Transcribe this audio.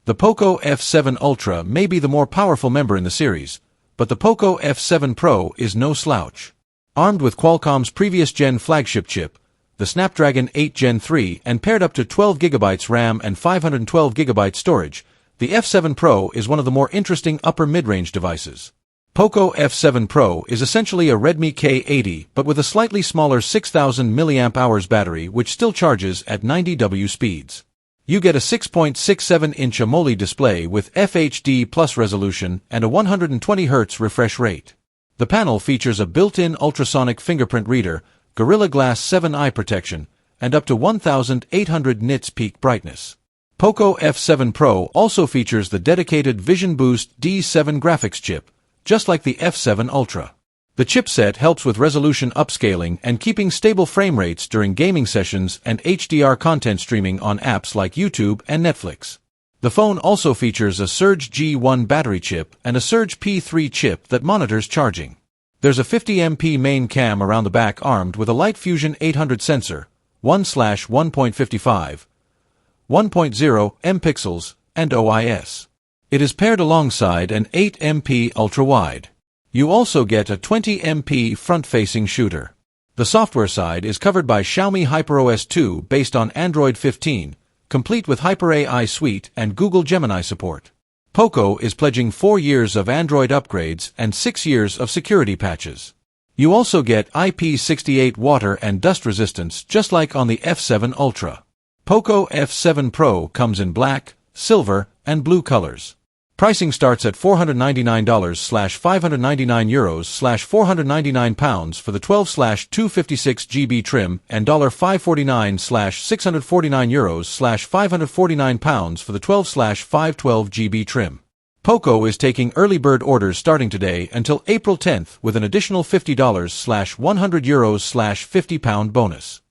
The Poco F7 Ultra may be the more powerful member in the series, but the Poco F7 Pro is no slouch. Armed with Qualcomm's previous gen flagship chip, the Snapdragon 8 Gen 3, and paired up to 12GB RAM and 512GB storage, the F7 Pro is one of the more interesting upper mid-range devices. Poco F7 Pro is essentially a Redmi K80 but with a slightly smaller 6000 mAh battery which still charges at 90W speeds. You get a 6.67-inch AMOLED display with FHD Plus resolution and a 120Hz refresh rate. The panel features a built-in ultrasonic fingerprint reader, Gorilla Glass 7 eye protection, and up to 1800 nits peak brightness. Poco F7 Pro also features the dedicated Vision Boost D7 graphics chip, just like the F7 Ultra. The chipset helps with resolution upscaling and keeping stable frame rates during gaming sessions and HDR content streaming on apps like YouTube and Netflix. The phone also features a Surge G1 battery chip and a Surge P3 chip that monitors charging. There's a 50MP main cam around the back armed with a Light Fusion 800 sensor, 1/1.55, 1.0 MP and OIS. It is paired alongside an 8MP ultra-wide. You also get a 20MP front-facing shooter. The software side is covered by Xiaomi HyperOS 2 based on Android 15, complete with Hyper AI Suite and Google Gemini support. Poco is pledging 4 years of Android upgrades and 6 years of security patches. You also get IP68 water and dust resistance just like on the F7 Ultra. Poco F7 Pro comes in black, silver, and blue colors. Pricing starts at $499/€599/£499 for the 12/256GB trim and $549/€649/549 for the 12/512GB trim. Poco is taking early bird orders starting today until April 10th with an additional $50/€100/£50 bonus.